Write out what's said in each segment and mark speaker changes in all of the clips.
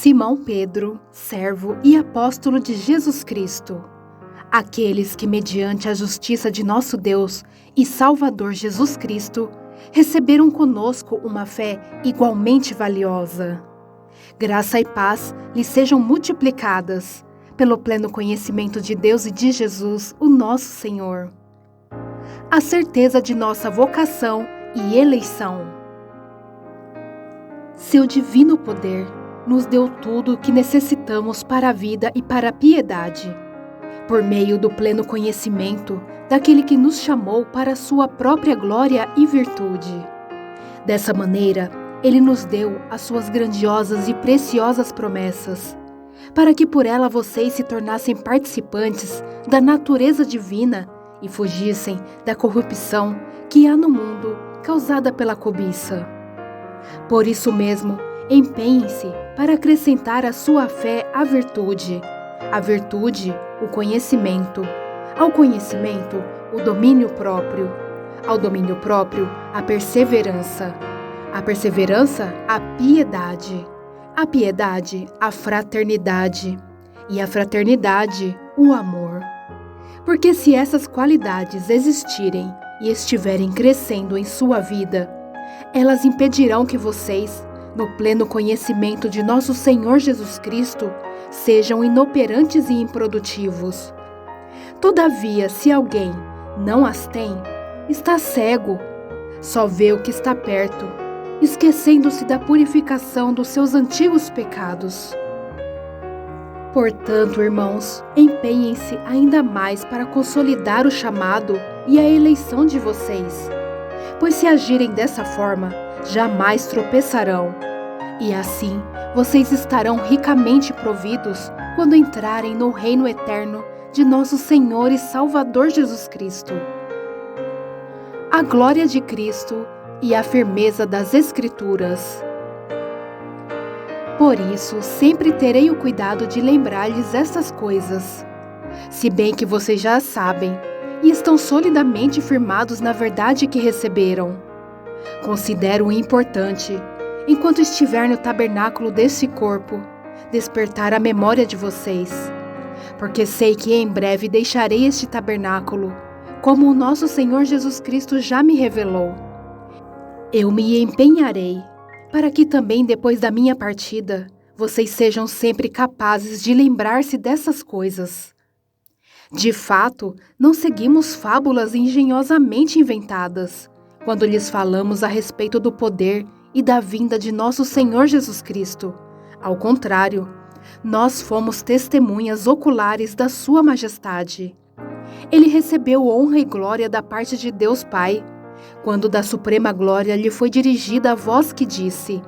Speaker 1: Simão Pedro, servo e apóstolo de Jesus Cristo, aqueles que, mediante a justiça de nosso Deus e Salvador Jesus Cristo, receberam conosco uma fé igualmente valiosa. Graça e paz lhes sejam multiplicadas, pelo pleno conhecimento de Deus e de Jesus, o nosso Senhor. A certeza de nossa vocação e eleição. Seu divino poder nos deu tudo o que necessitamos para a vida e para a piedade, por meio do pleno conhecimento daquele que nos chamou para a sua própria glória e virtude. Dessa maneira, ele nos deu as suas grandiosas e preciosas promessas, para que por ela vocês se tornassem participantes da natureza divina e fugissem da corrupção que há no mundo causada pela cobiça. Por isso mesmo, empenhem-se para acrescentar à sua fé a virtude, o conhecimento, ao conhecimento, o domínio próprio, ao domínio próprio, a perseverança, a piedade, a fraternidade e a fraternidade, o amor. Porque se essas qualidades existirem e estiverem crescendo em sua vida, elas impedirão que vocês, no pleno conhecimento de nosso Senhor Jesus Cristo, sejam inoperantes e improdutivos. Todavia, se alguém não as tem, está cego, só vê o que está perto, esquecendo-se da purificação dos seus antigos pecados. Portanto, irmãos, empenhem-se ainda mais para consolidar o chamado e a eleição de vocês, pois se agirem dessa forma, jamais tropeçarão, e assim vocês estarão ricamente providos quando entrarem no reino eterno de nosso Senhor e Salvador Jesus Cristo. A glória de Cristo e a firmeza das Escrituras. Por isso, sempre terei o cuidado de lembrar-lhes estas coisas, se bem que vocês já as sabem e estão solidamente firmados na verdade que receberam. Considero importante, enquanto estiver no tabernáculo desse corpo, despertar a memória de vocês, porque sei que em breve deixarei este tabernáculo, como o nosso Senhor Jesus Cristo já me revelou. Eu me empenharei, para que também depois da minha partida, vocês sejam sempre capazes de lembrar-se dessas coisas. De fato, não seguimos fábulas engenhosamente inventadas, quando lhes falamos a respeito do poder e da vinda de nosso Senhor Jesus Cristo. Ao contrário, nós fomos testemunhas oculares da sua majestade. Ele recebeu honra e glória da parte de Deus Pai, quando da suprema glória lhe foi dirigida a voz que disse: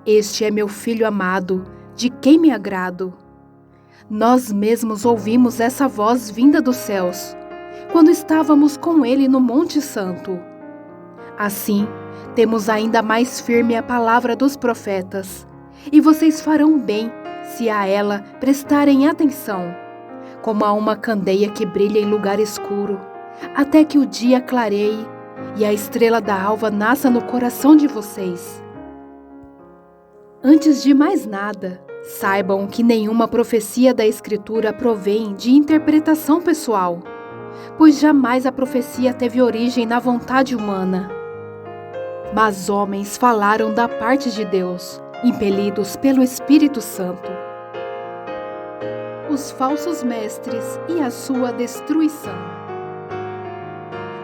Speaker 1: "Este é meu Filho amado, de quem me agrado." Nós mesmos ouvimos essa voz vinda dos céus, quando estávamos com ele no Monte Santo. Assim, temos ainda mais firme a palavra dos profetas, e vocês farão bem se a ela prestarem atenção, como a uma candeia que brilha em lugar escuro, até que o dia clareie e a estrela da alva nasça no coração de vocês. Antes de mais nada, saibam que nenhuma profecia da Escritura provém de interpretação pessoal, pois jamais a profecia teve origem na vontade humana. Mas homens falaram da parte de Deus, impelidos pelo Espírito Santo. Os falsos mestres e a sua destruição.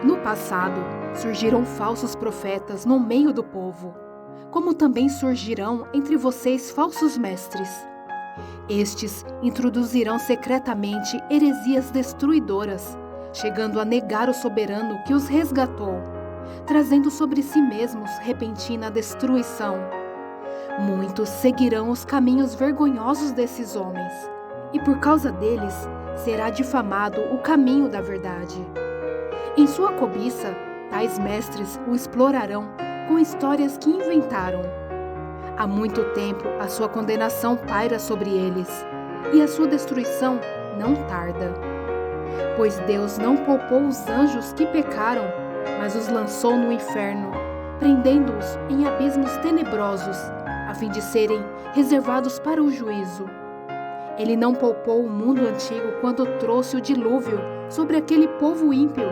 Speaker 1: No passado, surgiram falsos profetas no meio do povo, como também surgirão entre vocês falsos mestres. Estes introduzirão secretamente heresias destruidoras, chegando a negar o soberano que os resgatou, trazendo sobre si mesmos repentina destruição. Muitos seguirão os caminhos vergonhosos desses homens, e por causa deles será difamado o caminho da verdade. Em sua cobiça, tais mestres o explorarão com histórias que inventaram. Há muito tempo a sua condenação paira sobre eles, e a sua destruição não tarda. Pois Deus não poupou os anjos que pecaram, mas os lançou no inferno, prendendo-os em abismos tenebrosos, a fim de serem reservados para o juízo. Ele não poupou o mundo antigo quando trouxe o dilúvio sobre aquele povo ímpio,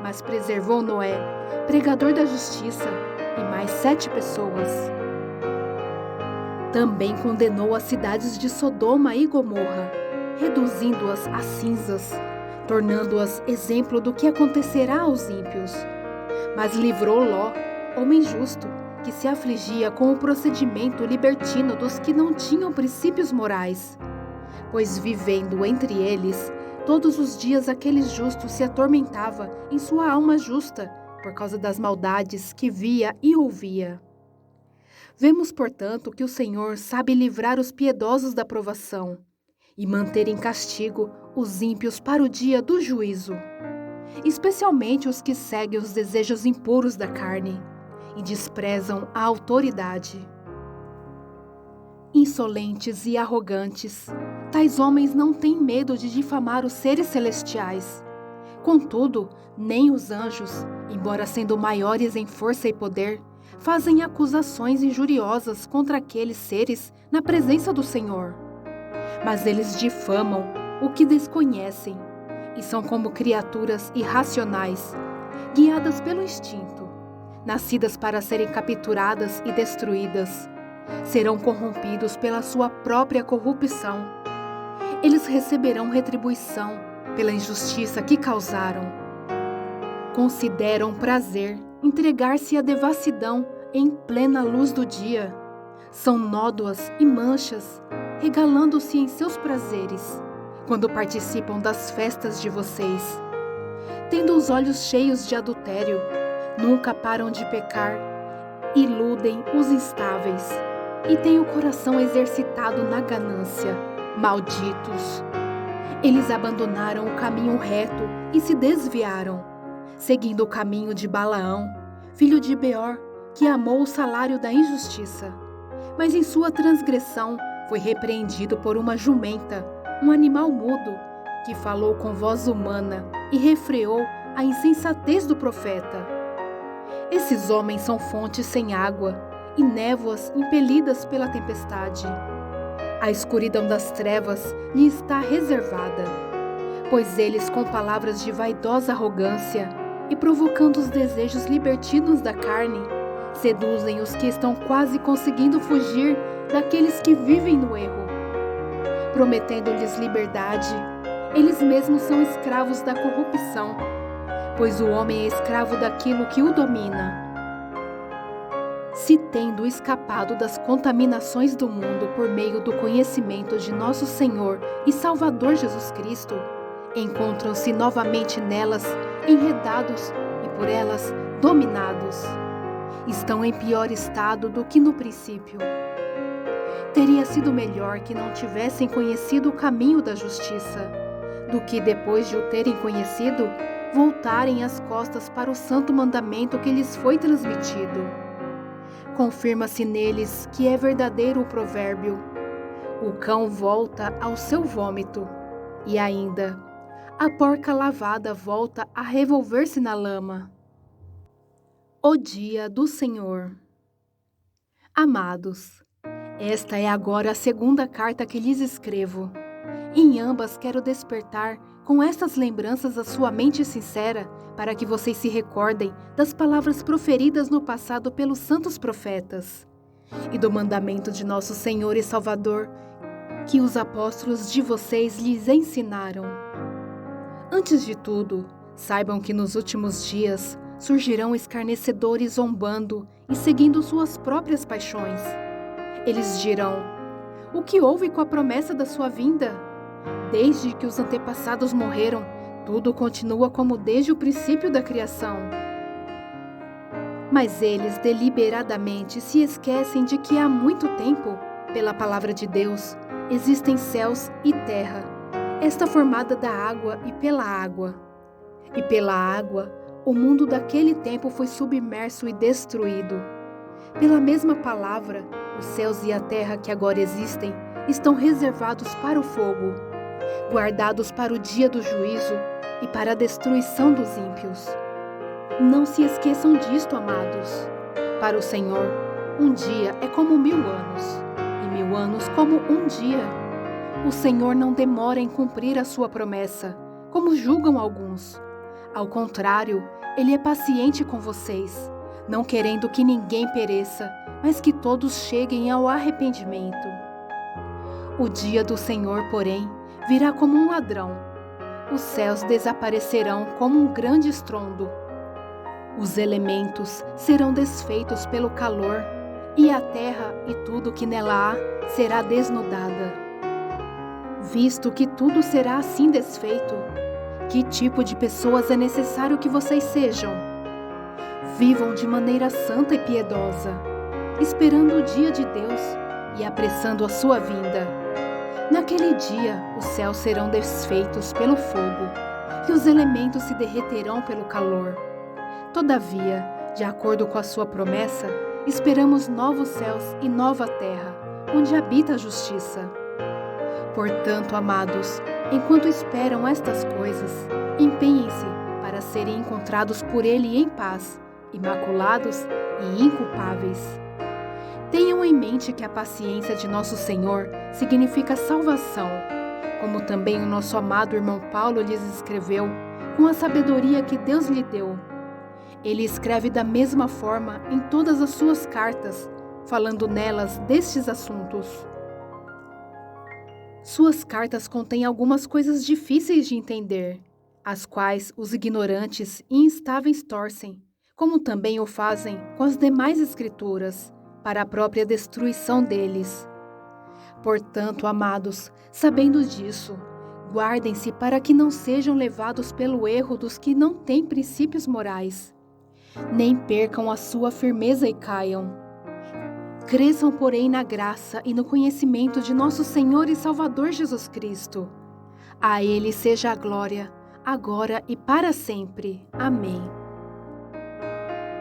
Speaker 1: mas preservou Noé, pregador da justiça, e mais 7 pessoas. Também condenou as cidades de Sodoma e Gomorra, reduzindo-as a cinzas, tornando-as exemplo do que acontecerá aos ímpios. Mas livrou Ló, homem justo, que se afligia com o procedimento libertino dos que não tinham princípios morais. Pois vivendo entre eles, todos os dias aquele justo se atormentava em sua alma justa, por causa das maldades que via e ouvia. Vemos, portanto, que o Senhor sabe livrar os piedosos da provação e manter em castigo os ímpios para o dia do juízo, especialmente os que seguem os desejos impuros da carne e desprezam a autoridade. Insolentes e arrogantes, tais homens não têm medo de difamar os seres celestiais. Contudo, nem os anjos, embora sendo maiores em força e poder, fazem acusações injuriosas contra aqueles seres na presença do Senhor. Mas eles difamam o que desconhecem e são como criaturas irracionais, guiadas pelo instinto, nascidas para serem capturadas e destruídas. Serão corrompidos pela sua própria corrupção. Eles receberão retribuição pela injustiça que causaram. Consideram prazer entregar-se à devassidão em plena luz do dia. São nódoas e manchas, regalando-se em seus prazeres, quando participam das festas de vocês. Tendo os olhos cheios de adultério, nunca param de pecar, iludem os instáveis, e têm o coração exercitado na ganância. Malditos! Eles abandonaram o caminho reto e se desviaram, seguindo o caminho de Balaão, filho de Beor, que amou o salário da injustiça. Mas em sua transgressão foi repreendido por uma jumenta, um animal mudo, que falou com voz humana e refreou a insensatez do profeta. Esses homens são fontes sem água e névoas impelidas pela tempestade. A escuridão das trevas lhe está reservada, pois eles, com palavras de vaidosa arrogância e provocando os desejos libertinos da carne, seduzem os que estão quase conseguindo fugir daqueles que vivem no erro. Prometendo-lhes liberdade, eles mesmos são escravos da corrupção, pois o homem é escravo daquilo que o domina. Se tendo escapado das contaminações do mundo por meio do conhecimento de nosso Senhor e Salvador Jesus Cristo, encontram-se novamente nelas enredados e por elas dominados. Estão em pior estado do que no princípio. Teria sido melhor que não tivessem conhecido o caminho da justiça, do que depois de o terem conhecido, voltarem as costas para o santo mandamento que lhes foi transmitido. Confirma-se neles que é verdadeiro o provérbio: o cão volta ao seu vômito, e ainda, a porca lavada volta a revolver-se na lama. O dia do Senhor. Amados, esta é agora a segunda carta que lhes escrevo. Em ambas quero despertar com estas lembranças a sua mente sincera, para que vocês se recordem das palavras proferidas no passado pelos santos profetas e do mandamento de nosso Senhor e Salvador, que os apóstolos de vocês lhes ensinaram. Antes de tudo, saibam que nos últimos dias surgirão escarnecedores zombando e seguindo suas próprias paixões. Eles dirão: o que houve com a promessa da sua vinda? Desde que os antepassados morreram, tudo continua como desde o princípio da criação. Mas eles deliberadamente se esquecem de que há muito tempo, pela palavra de Deus, existem céus e terra, esta formada da água e pela água. E pela água, o mundo daquele tempo foi submerso e destruído. Pela mesma palavra, os céus e a terra que agora existem estão reservados para o fogo, guardados para o dia do juízo e para a destruição dos ímpios. Não se esqueçam disto, amados. Para o Senhor, Um dia é como 1000 anos, e 1000 anos como um dia. O Senhor não demora em cumprir a sua promessa, como julgam alguns. Ao contrário, Ele é paciente com vocês, não querendo que ninguém pereça, mas que todos cheguem ao arrependimento. O dia do Senhor, porém, virá como um ladrão. Os céus desaparecerão como um grande estrondo. Os elementos serão desfeitos pelo calor, e a terra e tudo que nela há será desnudada. Visto que tudo será assim desfeito, que tipo de pessoas é necessário que vocês sejam? Vivam de maneira santa e piedosa, esperando o dia de Deus e apressando a sua vinda. Naquele dia, os céus serão desfeitos pelo fogo, e os elementos se derreterão pelo calor. Todavia, de acordo com a sua promessa, esperamos novos céus e nova terra, onde habita a justiça. Portanto, amados, enquanto esperam estas coisas, empenhem-se para serem encontrados por Ele em paz, imaculados e inculpáveis. Tenham em mente que a paciência de nosso Senhor significa salvação, como também o nosso amado irmão Paulo lhes escreveu, com a sabedoria que Deus lhe deu. Ele escreve da mesma forma em todas as suas cartas, falando nelas destes assuntos. Suas cartas contêm algumas coisas difíceis de entender, as quais os ignorantes e instáveis torcem, como também o fazem com as demais escrituras, para a própria destruição deles. Portanto, amados, sabendo disso, guardem-se para que não sejam levados pelo erro dos que não têm princípios morais, nem percam a sua firmeza e caiam. Cresçam, porém, na graça e no conhecimento de nosso Senhor e Salvador Jesus Cristo. A Ele seja a glória, agora e para sempre. Amém.